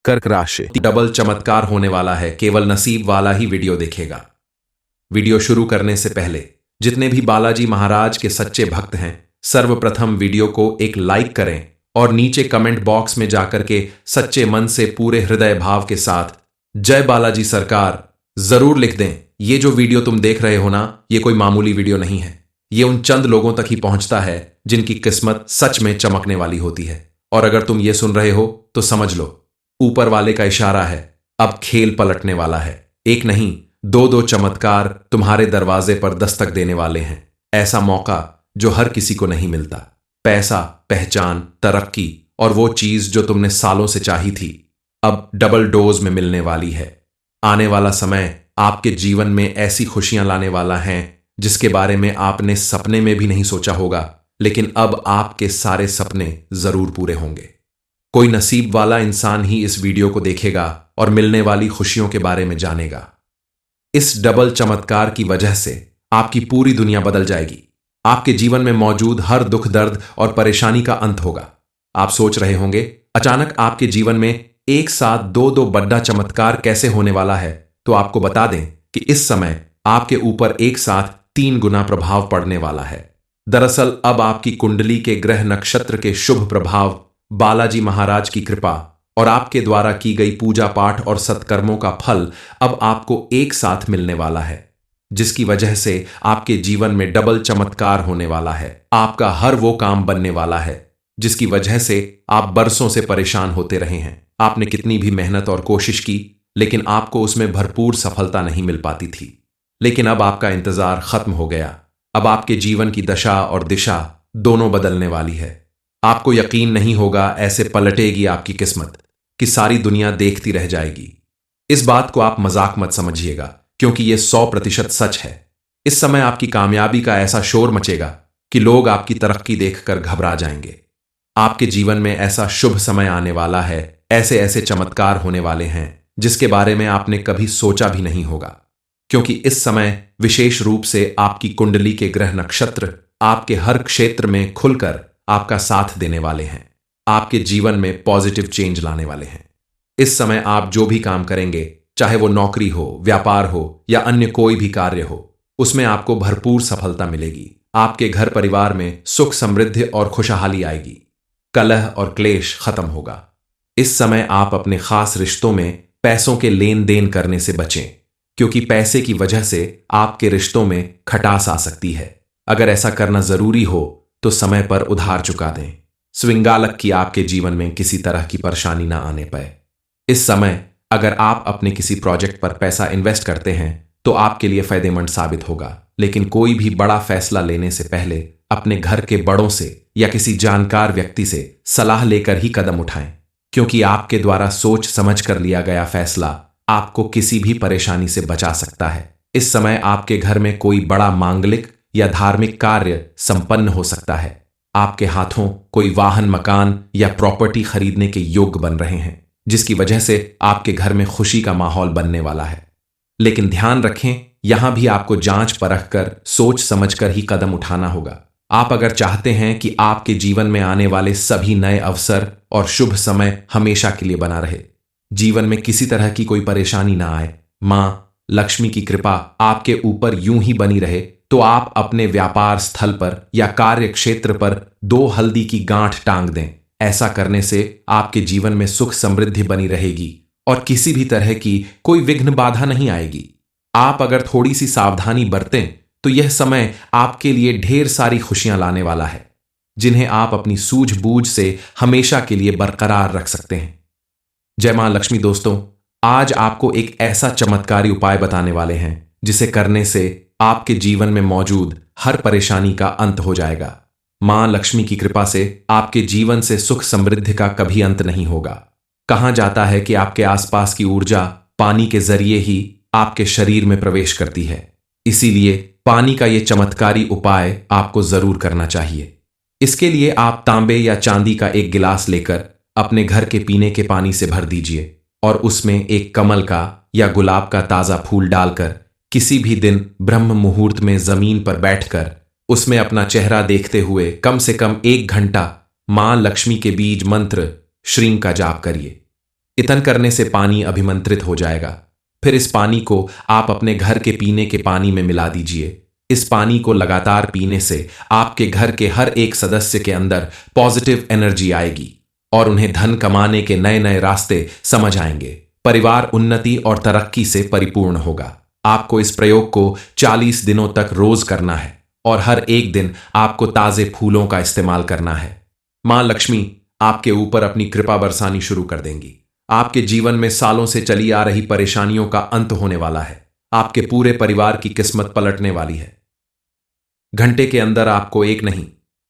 कर्क राशि डबल चमत्कार होने वाला है, केवल नसीब वाला ही वीडियो देखेगा। वीडियो शुरू करने से पहले जितने भी बालाजी महाराज के सच्चे भक्त हैं, सर्वप्रथम वीडियो को एक लाइक करें और नीचे कमेंट बॉक्स में जाकर के सच्चे मन से पूरे हृदय भाव के साथ जय बालाजी सरकार जरूर लिख दें। ये जो वीडियो तुम देख रहे हो ना, ये कोई मामूली वीडियो नहीं है। ये उन चंद लोगों तक ही पहुंचता है जिनकी किस्मत सच में चमकने वाली होती है। और अगर तुम ये सुन रहे हो तो समझ लो, ऊपर वाले का इशारा है, अब खेल पलटने वाला है। एक नहीं, दो चमत्कार तुम्हारे दरवाजे पर दस्तक देने वाले हैं। ऐसा मौका जो हर किसी को नहीं मिलता। पैसा, पहचान, तरक्की और वो चीज जो तुमने सालों से चाही थी, अब डबल डोज में मिलने वाली है। आने वाला समय आपके जीवन में ऐसी खुशियां लाने वाला है जिसके बारे में आपने सपने में भी नहीं सोचा होगा, लेकिन अब आपके सारे सपने जरूर पूरे होंगे। कोई नसीब वाला इंसान ही इस वीडियो को देखेगा और मिलने वाली खुशियों के बारे में जानेगा। इस डबल चमत्कार की वजह से आपकी पूरी दुनिया बदल जाएगी। आपके जीवन में मौजूद हर दुख, दर्द और परेशानी का अंत होगा। आप सोच रहे होंगे, अचानक आपके जीवन में एक साथ दो बड़ा चमत्कार कैसे होने वाला है? तो आपको बता दें कि इस समय आपके ऊपर एक साथ 3 गुना प्रभाव पड़ने वाला है। दरअसल अब आपकी कुंडली के ग्रह नक्षत्र के शुभ प्रभाव, बालाजी महाराज की कृपा और आपके द्वारा की गई पूजा पाठ और सत्कर्मों का फल अब आपको एक साथ मिलने वाला है, जिसकी वजह से आपके जीवन में डबल चमत्कार होने वाला है। आपका हर वो काम बनने वाला है जिसकी वजह से आप बरसों से परेशान होते रहे हैं। आपने कितनी भी मेहनत और कोशिश की, लेकिन आपको उसमें भरपूर सफलता नहीं मिल पाती थी। लेकिन अब आपका इंतजार खत्म हो गया। अब आपके जीवन की दशा और दिशा दोनों बदलने वाली है। आपको यकीन नहीं होगा, ऐसे पलटेगी आपकी किस्मत कि सारी दुनिया देखती रह जाएगी। इस बात को आप मजाक मत समझिएगा, क्योंकि यह 100% सच है। इस समय आपकी कामयाबी का ऐसा शोर मचेगा कि लोग आपकी तरक्की देखकर घबरा जाएंगे। आपके जीवन में ऐसा शुभ समय आने वाला है, ऐसे ऐसे चमत्कार होने वाले हैं जिसके बारे में आपने कभी सोचा भी नहीं होगा। क्योंकि इस समय विशेष रूप से आपकी कुंडली के ग्रह नक्षत्र आपके हर क्षेत्र में खुलकर आपका साथ देने वाले हैं। आपके जीवन में पॉजिटिव चेंज लाने वाले हैं। इस समय आप जो भी काम करेंगे, चाहे वो नौकरी हो, व्यापार हो या अन्य कोई भी कार्य हो, उसमें आपको भरपूर सफलता मिलेगी। आपके घर परिवार में सुख, समृद्धि और खुशहाली आएगी। कलह और क्लेश खत्म होगा। इस समय आप अपने खास रिश्तों में पैसों के लेन देन करने से बचें, क्योंकि पैसे की वजह से आपके रिश्तों में खटास आ सकती है। अगर ऐसा करना जरूरी हो तो समय पर उधार चुका दें। स्विंगालक की आपके जीवन में किसी तरह की परेशानी ना आने पाए। इस समय अगर आप अपने किसी प्रोजेक्ट पर पैसा इन्वेस्ट करते हैं तो आपके लिए फायदेमंद साबित होगा। लेकिन कोई भी बड़ा फैसला लेने से पहले अपने घर के बड़ों से या किसी जानकार व्यक्ति से सलाह लेकर ही कदम उठाएं, क्योंकि आपके द्वारा सोच समझ कर लिया गया फैसला आपको किसी भी परेशानी से बचा सकता है। इस समय आपके घर में कोई बड़ा मांगलिक या धार्मिक कार्य संपन्न हो सकता है। आपके हाथों कोई वाहन, मकान या प्रॉपर्टी खरीदने के योग्य बन रहे हैं, जिसकी वजह से आपके घर में खुशी का माहौल बनने वाला है। लेकिन ध्यान रखें, यहां भी आपको जांच परख कर, सोच समझकर ही कदम उठाना होगा। आप अगर चाहते हैं कि आपके जीवन में आने वाले सभी नए अवसर और शुभ समय हमेशा के लिए बना रहे, जीवन में किसी तरह की कोई परेशानी ना आए, मां लक्ष्मी की कृपा आपके ऊपर यूं ही बनी रहे, तो आप अपने व्यापार स्थल पर या कार्य क्षेत्र पर 2 हल्दी की गांठ टांग दें। ऐसा करने से आपके जीवन में सुख, समृद्धि बनी रहेगी और किसी भी तरह की कोई विघ्न बाधा नहीं आएगी। आप अगर थोड़ी सी सावधानी बरतें तो यह समय आपके लिए ढेर सारी खुशियां लाने वाला है, जिन्हें आप अपनी सूझबूझ से हमेशा के लिए बरकरार रख सकते हैं। जय मां लक्ष्मी। दोस्तों, आज आपको एक ऐसा चमत्कारी उपाय बताने वाले हैं जिसे करने से आपके जीवन में मौजूद हर परेशानी का अंत हो जाएगा। मां लक्ष्मी की कृपा से आपके जीवन से सुख, समृद्धि का कभी अंत नहीं होगा। कहा जाता है कि आपके आसपास की ऊर्जा पानी के जरिए ही आपके शरीर में प्रवेश करती है। इसीलिए पानी का यह चमत्कारी उपाय आपको जरूर करना चाहिए। इसके लिए आप तांबे या चांदी का एक गिलास लेकर अपने घर के पीने के पानी से भर दीजिए और उसमें एक कमल का या गुलाब का ताजा फूल डालकर किसी भी दिन ब्रह्म मुहूर्त में जमीन पर बैठकर उसमें अपना चेहरा देखते हुए कम से कम 1 घंटा मां लक्ष्मी के बीज मंत्र श्रीं का जाप करिए। इतन करने से पानी अभिमंत्रित हो जाएगा। फिर इस पानी को आप अपने घर के पीने के पानी में मिला दीजिए। इस पानी को लगातार पीने से आपके घर के हर एक सदस्य के अंदर पॉजिटिव एनर्जी आएगी और उन्हें धन कमाने के नए नए रास्ते समझ आएंगे। परिवार उन्नति और तरक्की से परिपूर्ण होगा। आपको इस प्रयोग को 40 दिनों तक रोज करना है और हर एक दिन आपको ताजे फूलों का इस्तेमाल करना है। मां लक्ष्मी आपके ऊपर अपनी कृपा बरसानी शुरू कर देंगी। आपके जीवन में सालों से चली आ रही परेशानियों का अंत होने वाला है। आपके पूरे परिवार की किस्मत पलटने वाली है। घंटे के अंदर आपको एक नहीं,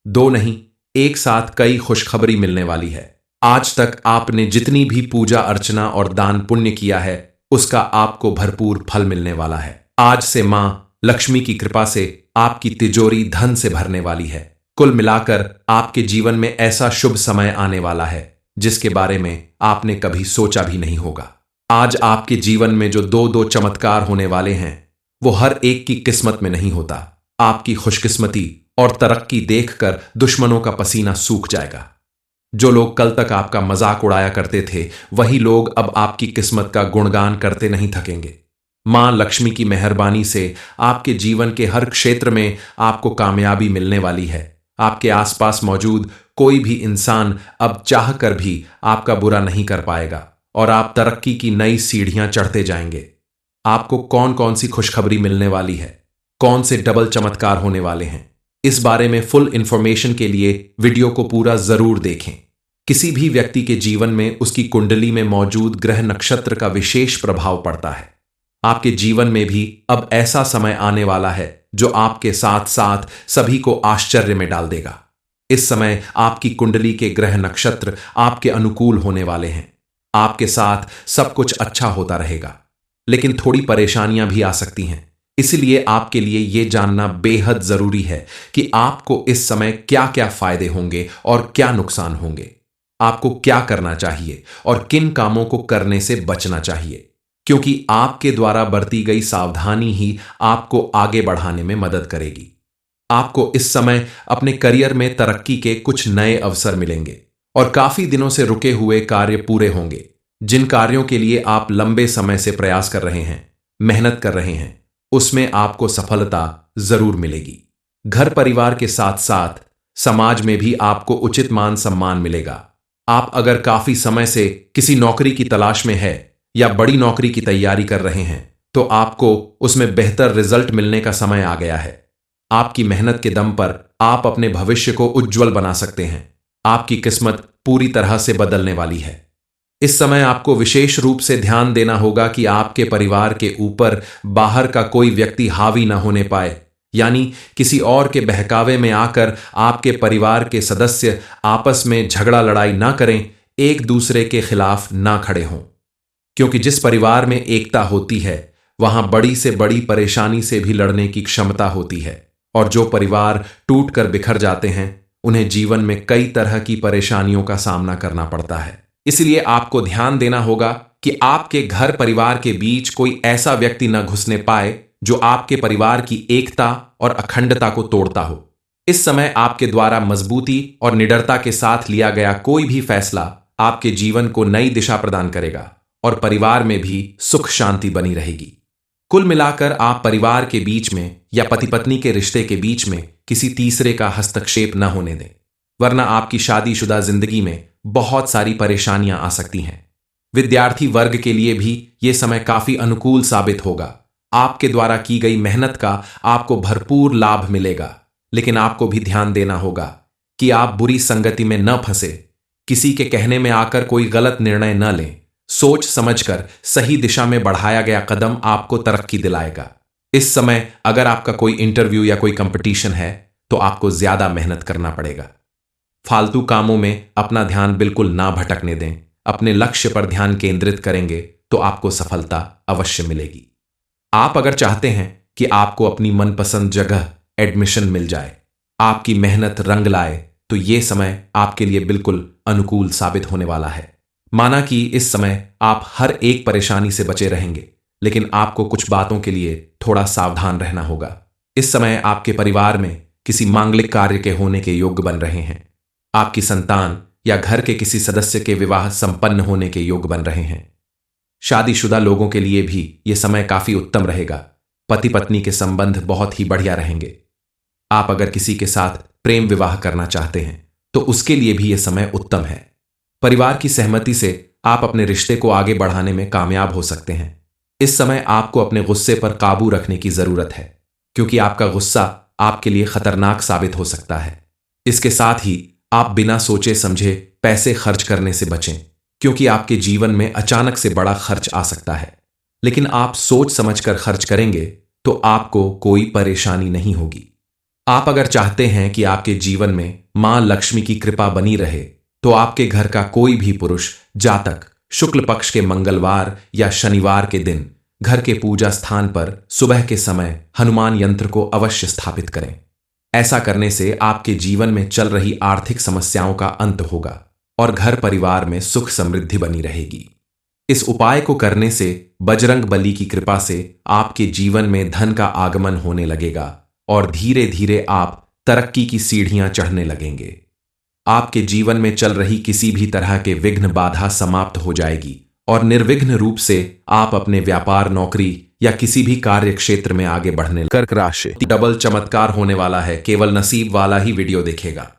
दो नहीं, एक साथ कई खुशखबरी मिलने वाली है। आज तक आपने जितनी भी पूजा अर्चना और दान पुण्य किया है उसका आपको भरपूर फल मिलने वाला है। आज से मां लक्ष्मी की कृपा से आपकी तिजोरी धन से भरने वाली है। कुल मिलाकर आपके जीवन में ऐसा शुभ समय आने वाला है जिसके बारे में आपने कभी सोचा भी नहीं होगा। आज आपके जीवन में जो दो दो चमत्कार होने वाले हैं वो हर एक की किस्मत में नहीं होता। आपकी खुशकिस्मती और तरक्की देखकर दुश्मनों का पसीना सूख जाएगा। जो लोग कल तक आपका मजाक उड़ाया करते थे वही लोग अब आपकी किस्मत का गुणगान करते नहीं थकेंगे। मां लक्ष्मी की मेहरबानी से आपके जीवन के हर क्षेत्र में आपको कामयाबी मिलने वाली है। आपके आसपास मौजूद कोई भी इंसान अब चाहकर भी आपका बुरा नहीं कर पाएगा और आप तरक्की की नई सीढ़ियां चढ़ते जाएंगे। आपको कौन कौन सी खुशखबरी मिलने वाली है, कौन से डबल चमत्कार होने वाले हैं, इस बारे में फुल इंफॉर्मेशन के लिए वीडियो को पूरा जरूर देखें। किसी भी व्यक्ति के जीवन में उसकी कुंडली में मौजूद ग्रह नक्षत्र का विशेष प्रभाव पड़ता है। आपके जीवन में भी अब ऐसा समय आने वाला है जो आपके साथ साथ सभी को आश्चर्य में डाल देगा। इस समय आपकी कुंडली के ग्रह नक्षत्र आपके अनुकूल होने वाले हैं। आपके साथ सब कुछ अच्छा होता रहेगा, लेकिन थोड़ी परेशानियां भी आ सकती हैं। इसलिए आपके लिए यह जानना बेहद जरूरी है कि आपको इस समय क्या क्या फायदे होंगे और क्या नुकसान होंगे। आपको क्या करना चाहिए और किन कामों को करने से बचना चाहिए, क्योंकि आपके द्वारा बरती गई सावधानी ही आपको आगे बढ़ाने में मदद करेगी। आपको इस समय अपने करियर में तरक्की के कुछ नए अवसर मिलेंगे और काफी दिनों से रुके हुए कार्य पूरे होंगे। जिन कार्यों के लिए आप लंबे समय से प्रयास कर रहे हैं, मेहनत कर रहे हैं, उसमें आपको सफलता जरूर मिलेगी। घर परिवार के साथ साथ समाज में भी आपको उचित मान सम्मान मिलेगा। आप अगर काफी समय से किसी नौकरी की तलाश में है या बड़ी नौकरी की तैयारी कर रहे हैं तो आपको उसमें बेहतर रिजल्ट मिलने का समय आ गया है। आपकी मेहनत के दम पर आप अपने भविष्य को उज्जवल बना सकते हैं। आपकी किस्मत पूरी तरह से बदलने वाली है। इस समय आपको विशेष रूप से ध्यान देना होगा कि आपके परिवार के ऊपर बाहर का कोई व्यक्ति हावी न होने पाए, यानी किसी और के बहकावे में आकर आपके परिवार के सदस्य आपस में झगड़ा लड़ाई ना करें, एक दूसरे के खिलाफ ना खड़े हों। क्योंकि जिस परिवार में एकता होती है वहां बड़ी से बड़ी परेशानी से भी लड़ने की क्षमता होती है, और जो परिवार टूट कर बिखर जाते हैं उन्हें जीवन में कई तरह की परेशानियों का सामना करना पड़ता है। इसलिए आपको ध्यान देना होगा कि आपके घर परिवार के बीच कोई ऐसा व्यक्ति न घुसने पाए जो आपके परिवार की एकता और अखंडता को तोड़ता हो। इस समय आपके द्वारा मजबूती और निडरता के साथ लिया गया कोई भी फैसला आपके जीवन को नई दिशा प्रदान करेगा और परिवार में भी सुख शांति बनी रहेगी। कुल मिलाकर आप परिवार के बीच में या पति पत्नी के रिश्ते के बीच में किसी तीसरे का हस्तक्षेप न होने दें, वरना आपकी शादीशुदा जिंदगी में बहुत सारी परेशानियां आ सकती हैं। विद्यार्थी वर्ग के लिए भी यह समय काफी अनुकूल साबित होगा। आपके द्वारा की गई मेहनत का आपको भरपूर लाभ मिलेगा, लेकिन आपको भी ध्यान देना होगा कि आप बुरी संगति में न फंसे, किसी के कहने में आकर कोई गलत निर्णय न लें। सोच समझकर सही दिशा में बढ़ाया गया कदम आपको तरक्की दिलाएगा। इस समय अगर आपका कोई इंटरव्यू या कोई कंपटीशन है तो आपको ज्यादा मेहनत करना पड़ेगा। फालतू कामों में अपना ध्यान बिल्कुल ना भटकने दें। अपने लक्ष्य पर ध्यान केंद्रित करेंगे तो आपको सफलता अवश्य मिलेगी। आप अगर चाहते हैं कि आपको अपनी मनपसंद जगह एडमिशन मिल जाए, आपकी मेहनत रंग लाए, तो यह समय आपके लिए बिल्कुल अनुकूल साबित होने वाला है। माना कि इस समय आप हर एक परेशानी से बचे रहेंगे, लेकिन आपको कुछ बातों के लिए थोड़ा सावधान रहना होगा। इस समय आपके परिवार में किसी मांगलिक कार्य के होने के योग्य बन रहे हैं। आपकी संतान या घर के किसी सदस्य के विवाह संपन्न होने के योग बन रहे हैं। शादीशुदा लोगों के लिए भी ये समय काफी उत्तम रहेगा। पति पत्नी के संबंध बहुत ही बढ़िया रहेंगे। आप अगर किसी के साथ प्रेम विवाह करना चाहते हैं तो उसके लिए भी यह समय उत्तम है। परिवार की सहमति से आप अपने रिश्ते को आगे बढ़ाने में कामयाब हो सकते हैं। इस समय आपको अपने गुस्से पर काबू रखने की जरूरत है, क्योंकि आपका गुस्सा आपके लिए खतरनाक साबित हो सकता है। इसके साथ ही आप बिना सोचे समझे पैसे खर्च करने से बचें, क्योंकि आपके जीवन में अचानक से बड़ा खर्च आ सकता है। लेकिन आप सोच समझकर खर्च करेंगे तो आपको कोई परेशानी नहीं होगी। आप अगर चाहते हैं कि आपके जीवन में मां लक्ष्मी की कृपा बनी रहे तो आपके घर का कोई भी पुरुष जातक शुक्ल पक्ष के मंगलवार या शनिवार के दिन घर के पूजा स्थान पर सुबह के समय हनुमान यंत्र को अवश्य स्थापित करें। ऐसा करने से आपके जीवन में चल रही आर्थिक समस्याओं का अंत होगा और घर परिवार में सुख समृद्धि बनी रहेगी। इस उपाय को करने से बजरंग बली की कृपा से आपके जीवन में धन का आगमन होने लगेगा और धीरे धीरे आप तरक्की की सीढ़ियां चढ़ने लगेंगे। आपके जीवन में चल रही किसी भी तरह के विघ्न बाधा समाप्त हो जाएगी और निर्विघ्न रूप से आप अपने व्यापार, नौकरी या किसी भी कार्य क्षेत्र में आगे बढ़ने। कर्क राशि, डबल चमत्कार होने वाला है, केवल नसीब वाला ही वीडियो देखेगा।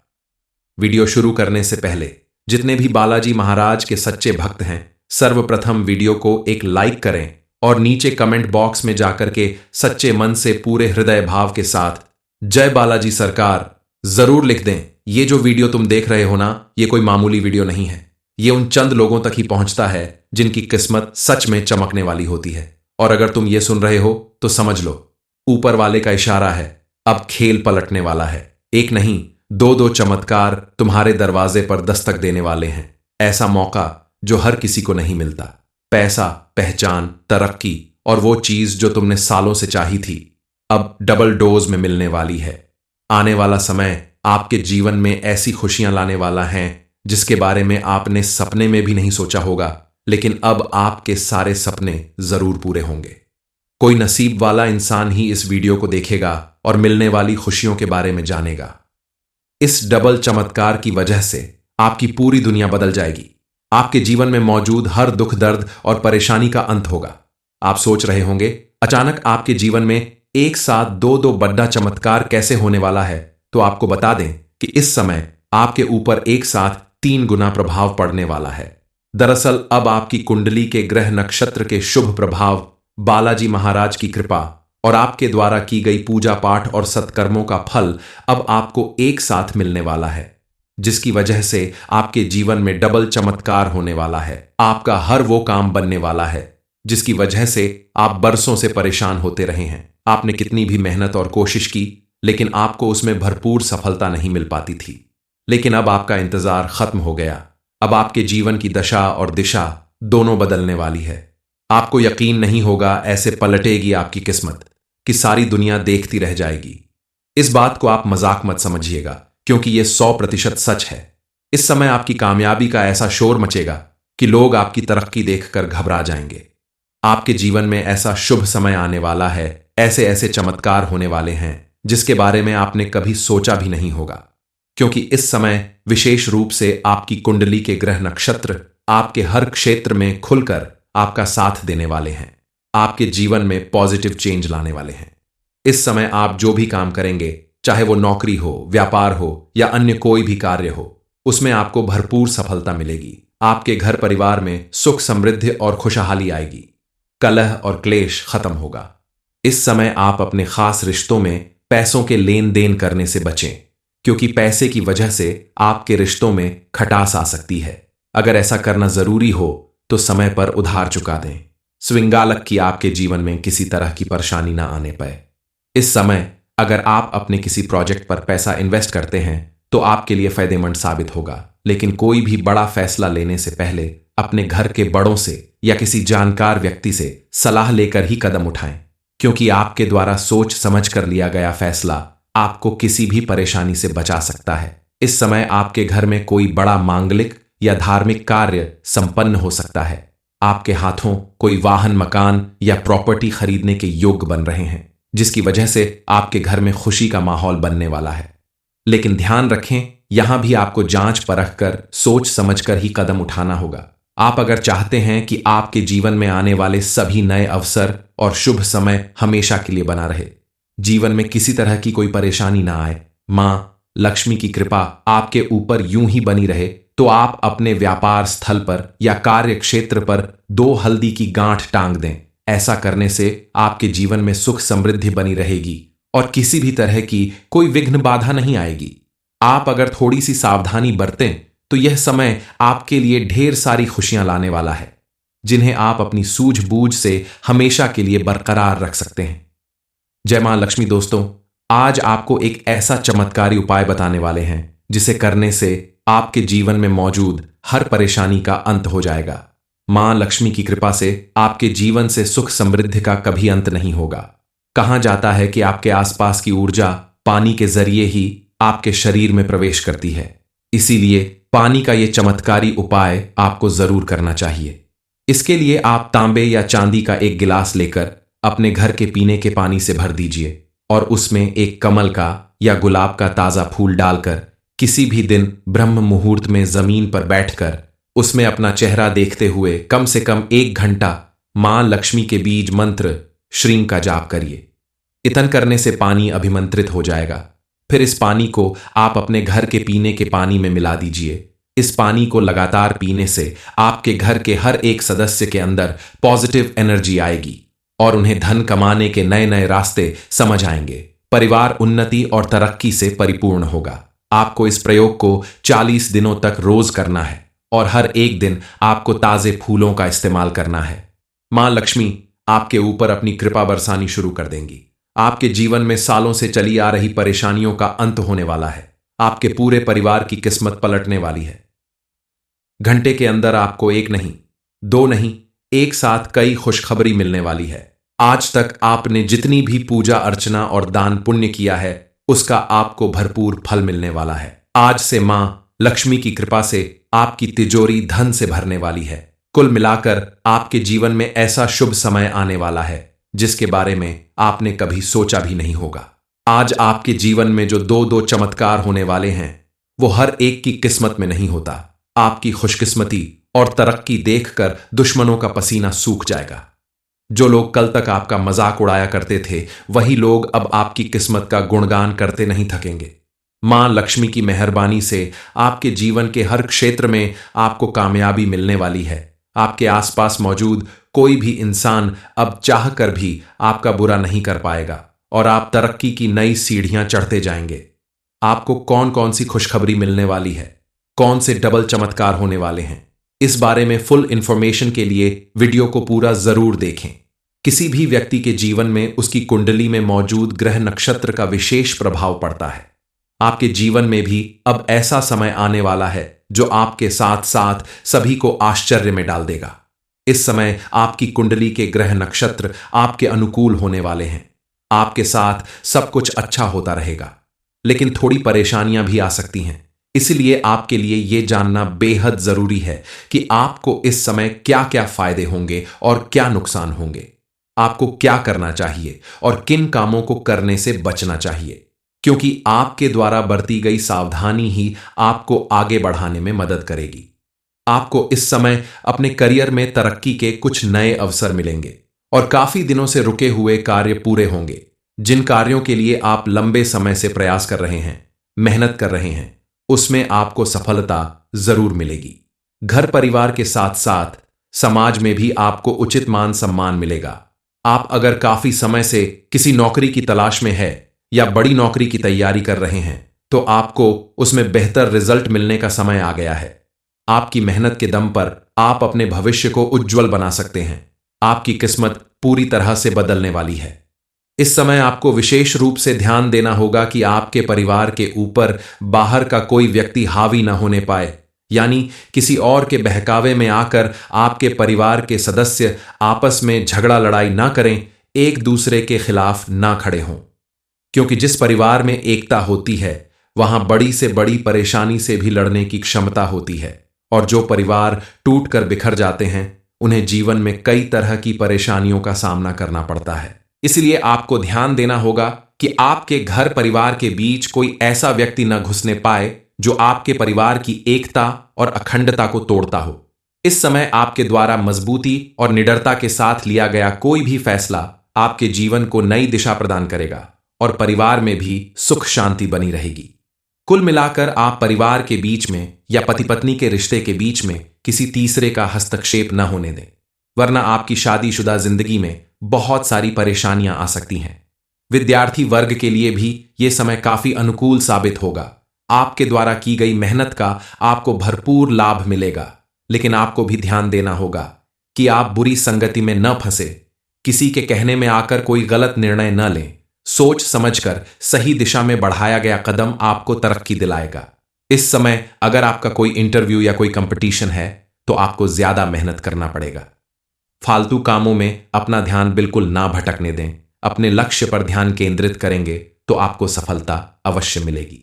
वीडियो शुरू करने से पहले जितने भी बालाजी महाराज के सच्चे भक्त हैं, सर्वप्रथम वीडियो को एक लाइक करें और नीचे कमेंट बॉक्स में जाकर के सच्चे मन से पूरे हृदय भाव के साथ जय बालाजी सरकार जरूर लिख दें। ये जो वीडियो तुम देख रहे हो ना, ये कोई मामूली वीडियो नहीं है। ये उन चंद लोगों तक ही पहुंचता है जिनकी किस्मत सच में चमकने वाली होती है। और अगर तुम ये सुन रहे हो तो समझ लो, ऊपर वाले का इशारा है, अब खेल पलटने वाला है। एक नहीं, दो चमत्कार तुम्हारे दरवाजे पर दस्तक देने वाले हैं। ऐसा मौका जो हर किसी को नहीं मिलता। पैसा, पहचान, तरक्की और वो चीज जो तुमने सालों से चाही थी, अब डबल डोज में मिलने वाली है। आने वाला समय आपके जीवन में ऐसी खुशियां लाने वाला है जिसके बारे में आपने सपने में भी नहीं सोचा होगा, लेकिन अब आपके सारे सपने जरूर पूरे होंगे। कोई नसीब वाला इंसान ही इस वीडियो को देखेगा और मिलने वाली खुशियों के बारे में जानेगा। इस डबल चमत्कार की वजह से आपकी पूरी दुनिया बदल जाएगी। आपके जीवन में मौजूद हर दुख, दर्द और परेशानी का अंत होगा। आप सोच रहे होंगे, अचानक आपके जीवन में एक साथ दो बड़ा चमत्कार कैसे होने वाला है? तो आपको बता दें कि इस समय आपके ऊपर एक साथ 3 गुना प्रभाव पड़ने वाला है। दरअसल अब आपकी कुंडली के ग्रह नक्षत्र के शुभ प्रभाव, बालाजी महाराज की कृपा और आपके द्वारा की गई पूजा पाठ और सत्कर्मों का फल अब आपको एक साथ मिलने वाला है, जिसकी वजह से आपके जीवन में डबल चमत्कार होने वाला है। आपका हर वो काम बनने वाला है जिसकी वजह से आप बरसों से परेशान होते रहे हैं। आपने कितनी भी मेहनत और कोशिश की, लेकिन आपको उसमें भरपूर सफलता नहीं मिल पाती थी। लेकिन अब आपका इंतजार खत्म हो गया। अब आपके जीवन की दशा और दिशा दोनों बदलने वाली है। आपको यकीन नहीं होगा, ऐसे पलटेगी आपकी किस्मत कि सारी दुनिया देखती रह जाएगी। इस बात को आप मजाक मत समझिएगा, क्योंकि यह 100% सच है। इस समय आपकी कामयाबी का ऐसा शोर मचेगा कि लोग आपकी तरक्की देखकर घबरा जाएंगे। आपके जीवन में ऐसा शुभ समय आने वाला है, ऐसे ऐसे चमत्कार होने वाले हैं जिसके बारे में आपने कभी सोचा भी नहीं होगा, क्योंकि इस समय विशेष रूप से आपकी कुंडली के ग्रह नक्षत्र आपके हर क्षेत्र में खुलकर आपका साथ देने वाले हैं। आपके जीवन में पॉजिटिव चेंज लाने वाले हैं। इस समय आप जो भी काम करेंगे, चाहे वो नौकरी हो, व्यापार हो या अन्य कोई भी कार्य हो, उसमें आपको भरपूर सफलता मिलेगी। आपके घर परिवार में सुख, समृद्धि और खुशहाली आएगी। कलह और क्लेश खत्म होगा। इस समय आप अपने खास रिश्तों में पैसों के लेन देन करने से बचें, क्योंकि पैसे की वजह से आपके रिश्तों में खटास आ सकती है। अगर ऐसा करना जरूरी हो तो समय पर उधार चुका दें, स्विंगालक की आपके जीवन में किसी तरह की परेशानी ना आने पाए। इस समय अगर आप अपने किसी प्रोजेक्ट पर पैसा इन्वेस्ट करते हैं तो आपके लिए फायदेमंद साबित होगा, लेकिन कोई भी बड़ा फैसला लेने से पहले अपने घर के बड़ों से या किसी जानकार व्यक्ति से सलाह लेकर ही कदम उठाएं, क्योंकि आपके द्वारा सोच समझ कर लिया गया फैसला आपको किसी भी परेशानी से बचा सकता है। इस समय आपके घर में कोई बड़ा मांगलिक या धार्मिक कार्य संपन्न हो सकता है। आपके हाथों कोई वाहन, मकान या प्रॉपर्टी खरीदने के योग बन रहे हैं, जिसकी वजह से आपके घर में खुशी का माहौल बनने वाला है। लेकिन ध्यान रखें यहां भी आपको जांच परख कर सोच समझकर ही कदम उठाना होगा। आप अगर चाहते हैं कि आपके जीवन में आने वाले सभी नए अवसर और शुभ समय हमेशा के लिए बना रहे, जीवन में किसी तरह की कोई परेशानी ना आए, मां लक्ष्मी की कृपा आपके ऊपर यूं ही बनी रहे, तो आप अपने व्यापार स्थल पर या कार्य क्षेत्र पर 2 हल्दी की गांठ टांग दें। ऐसा करने से आपके जीवन में सुख समृद्धि बनी रहेगी और किसी भी तरह की कोई विघ्न बाधा नहीं आएगी। आप अगर थोड़ी सी सावधानी बरतें तो यह समय आपके लिए ढेर सारी खुशियां लाने वाला है, जिन्हें आप अपनी सूझबूझ से हमेशा के लिए बरकरार रख सकते हैं। जय मां लक्ष्मी। दोस्तों, आज आपको एक ऐसा चमत्कारी उपाय बताने वाले हैं जिसे करने से आपके जीवन में मौजूद हर परेशानी का अंत हो जाएगा। मां लक्ष्मी की कृपा से आपके जीवन से सुख समृद्धि का कभी अंत नहीं होगा। कहा जाता है कि आपके आसपास की ऊर्जा पानी के जरिए ही आपके शरीर में प्रवेश करती है, इसीलिए पानी का यह चमत्कारी उपाय आपको जरूर करना चाहिए। इसके लिए आप तांबे या चांदी का एक गिलास लेकर अपने घर के पीने के पानी से भर दीजिए और उसमें एक कमल का या गुलाब का ताजा फूल डालकर किसी भी दिन ब्रह्म मुहूर्त में जमीन पर बैठकर उसमें अपना चेहरा देखते हुए कम से कम 1 घंटा मां लक्ष्मी के बीज मंत्र श्रीं का जाप करिए। इतन करने से पानी अभिमंत्रित हो जाएगा। फिर इस पानी को आप अपने घर के पीने के पानी में मिला दीजिए। इस पानी को लगातार पीने से आपके घर के हर एक सदस्य के अंदर पॉजिटिव एनर्जी आएगी और उन्हें धन कमाने के नए नए रास्ते समझ आएंगे। परिवार उन्नति और तरक्की से परिपूर्ण होगा। आपको इस प्रयोग को 40 दिनों तक रोज करना है और हर एक दिन आपको ताजे फूलों का इस्तेमाल करना है। मां लक्ष्मी आपके ऊपर अपनी कृपा बरसानी शुरू कर देंगी। आपके जीवन में सालों से चली आ रही परेशानियों का अंत होने वाला है। आपके पूरे परिवार की किस्मत पलटने वाली है। घंटे के अंदर आपको 1 नहीं, 2 नहीं, एक साथ कई खुशखबरी मिलने वाली है। आज तक आपने जितनी भी पूजा अर्चना और दान पुण्य किया है, उसका आपको भरपूर फल मिलने वाला है। आज से मां लक्ष्मी की कृपा से आपकी तिजोरी धन से भरने वाली है। कुल मिलाकर आपके जीवन में ऐसा शुभ समय आने वाला है जिसके बारे में आपने कभी सोचा भी नहीं होगा। आज आपके जीवन में जो 2 चमत्कार होने वाले हैं, वो हर एक की किस्मत में नहीं होता। आपकी खुशकिस्मती और तरक्की देखकर दुश्मनों का पसीना सूख जाएगा। जो लोग कल तक आपका मजाक उड़ाया करते थे, वही लोग अब आपकी किस्मत का गुणगान करते नहीं थकेंगे। मां लक्ष्मी की मेहरबानी से आपके जीवन के हर क्षेत्र में आपको कामयाबी मिलने वाली है। आपके आसपास मौजूद कोई भी इंसान अब चाह कर भी आपका बुरा नहीं कर पाएगा और आप तरक्की की नई सीढ़ियां चढ़ते जाएंगे। आपको कौन कौन सी खुशखबरी मिलने वाली है, कौन से डबल चमत्कार होने वाले हैं, इस बारे में फुल इंफॉर्मेशन के लिए वीडियो को पूरा जरूर देखें। किसी भी व्यक्ति के जीवन में उसकी कुंडली में मौजूद ग्रह नक्षत्र का विशेष प्रभाव पड़ता है। आपके जीवन में भी अब ऐसा समय आने वाला है जो आपके साथ साथ सभी को आश्चर्य में डाल देगा। इस समय आपकी कुंडली के ग्रह नक्षत्र आपके अनुकूल होने वाले हैं। आपके साथ सब कुछ अच्छा होता रहेगा, लेकिन थोड़ी परेशानियां भी आ सकती हैं। इसलिए आपके लिए यह जानना बेहद जरूरी है कि आपको इस समय क्या क्या फायदे होंगे और क्या नुकसान होंगे। आपको क्या करना चाहिए और किन कामों को करने से बचना चाहिए, क्योंकि आपके द्वारा बरती गई सावधानी ही आपको आगे बढ़ाने में मदद करेगी। आपको इस समय अपने करियर में तरक्की के कुछ नए अवसर मिलेंगे और काफी दिनों से रुके हुए कार्य पूरे होंगे। जिन कार्यों के लिए आप लंबे समय से प्रयास कर रहे हैं, मेहनत कर रहे हैं, उसमें आपको सफलता जरूर मिलेगी। घर परिवार के साथ साथ समाज में भी आपको उचित मान सम्मान मिलेगा। आप अगर काफी समय से किसी नौकरी की तलाश में है या बड़ी नौकरी की तैयारी कर रहे हैं, तो आपको उसमें बेहतर रिजल्ट मिलने का समय आ गया है। आपकी मेहनत के दम पर आप अपने भविष्य को उज्जवल बना सकते हैं। आपकी किस्मत पूरी तरह से बदलने वाली है। इस समय आपको विशेष रूप से ध्यान देना होगा कि आपके परिवार के ऊपर बाहर का कोई व्यक्ति हावी न होने पाए, यानी किसी और के बहकावे में आकर आपके परिवार के सदस्य आपस में झगड़ा लड़ाई ना करें, एक दूसरे के खिलाफ ना खड़े हों। क्योंकि जिस परिवार में एकता होती है, वहां बड़ी से बड़ी परेशानी से भी लड़ने की क्षमता होती है, और जो परिवार टूट कर बिखर जाते हैं, उन्हें जीवन में कई तरह की परेशानियों का सामना करना पड़ता है। इसलिए आपको ध्यान देना होगा कि आपके घर परिवार के बीच कोई ऐसा व्यक्ति न घुसने पाए जो आपके परिवार की एकता और अखंडता को तोड़ता हो। इस समय आपके द्वारा मजबूती और निडरता के साथ लिया गया कोई भी फैसला आपके जीवन को नई दिशा प्रदान करेगा और परिवार में भी सुख शांति बनी रहेगी। कुल मिलाकर आप परिवार के बीच में या पति पत्नी के रिश्ते के बीच में किसी तीसरे का हस्तक्षेप न होने दें, वरना आपकी शादीशुदा जिंदगी में बहुत सारी परेशानियां आ सकती हैं। विद्यार्थी वर्ग के लिए भी ये समय काफी अनुकूल साबित होगा। आपके द्वारा की गई मेहनत का आपको भरपूर लाभ मिलेगा, लेकिन आपको भी ध्यान देना होगा कि आप बुरी संगति में न फंसे, किसी के कहने में आकर कोई गलत निर्णय न लें। सोच समझकर सही दिशा में बढ़ाया गया कदम आपको तरक्की दिलाएगा। इस समय अगर आपका कोई इंटरव्यू या कोई कंपटीशन है तो आपको ज्यादा मेहनत करना पड़ेगा। फालतू कामों में अपना ध्यान बिल्कुल ना भटकने दें। अपने लक्ष्य पर ध्यान केंद्रित करेंगे तो आपको सफलता अवश्य मिलेगी।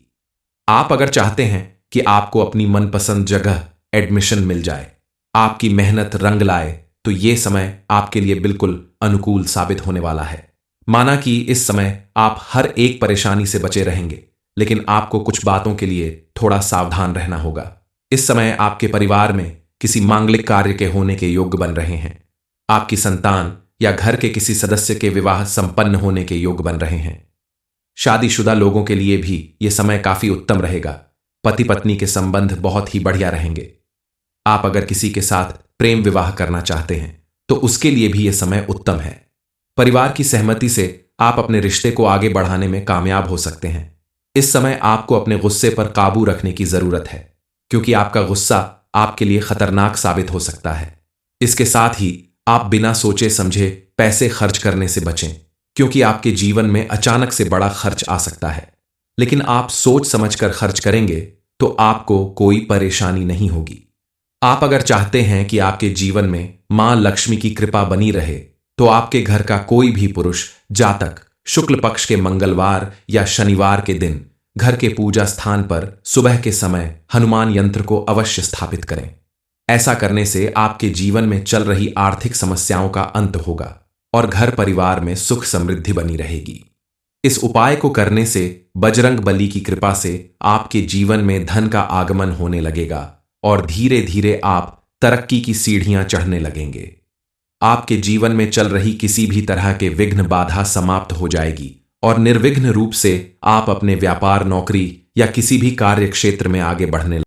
आप अगर चाहते हैं कि आपको अपनी मनपसंद जगह एडमिशन मिल जाए, आपकी मेहनत रंग लाए, तो ये समय आपके लिए बिल्कुल अनुकूल साबित होने वाला है। माना कि इस समय आप हर एक परेशानी से बचे रहेंगे, लेकिन आपको कुछ बातों के लिए थोड़ा सावधान रहना होगा। इस समय आपके परिवार में किसी मांगलिक कार्य के होने के योग बन रहे हैं। आपकी संतान या घर के किसी सदस्य के विवाह संपन्न होने के योग बन रहे हैं। शादीशुदा लोगों के लिए भी यह समय काफी उत्तम रहेगा। पति पत्नी के संबंध बहुत ही बढ़िया रहेंगे। आप अगर किसी के साथ प्रेम विवाह करना चाहते हैं तो उसके लिए भी यह समय उत्तम है। परिवार की सहमति से आप अपने रिश्ते को आगे बढ़ाने में कामयाब हो सकते हैं। इस समय आपको अपने गुस्से पर काबू रखने की जरूरत है, क्योंकि आपका गुस्सा आपके लिए खतरनाक साबित हो सकता है। इसके साथ ही आप बिना सोचे समझे पैसे खर्च करने से बचें, क्योंकि आपके जीवन में अचानक से बड़ा खर्च आ सकता है। लेकिन आप सोच समझकर खर्च करेंगे तो आपको कोई परेशानी नहीं होगी। आप अगर चाहते हैं कि आपके जीवन में मां लक्ष्मी की कृपा बनी रहे, तो आपके घर का कोई भी पुरुष जातक शुक्ल पक्ष के मंगलवार या शनिवार के दिन घर के पूजा स्थान पर सुबह के समय हनुमान यंत्र को अवश्य स्थापित करें। ऐसा करने से आपके जीवन में चल रही आर्थिक समस्याओं का अंत होगा और घर परिवार में सुख समृद्धि बनी रहेगी। इस उपाय को करने से बजरंग बली की कृपा से आपके जीवन में धन का आगमन होने लगेगा और धीरे धीरे आप तरक्की की सीढ़ियां चढ़ने लगेंगे। आपके जीवन में चल रही किसी भी तरह के विघ्न बाधा समाप्त हो जाएगी और निर्विघ्न रूप से आप अपने व्यापार, नौकरी या किसी भी कार्य क्षेत्र में आगे बढ़ने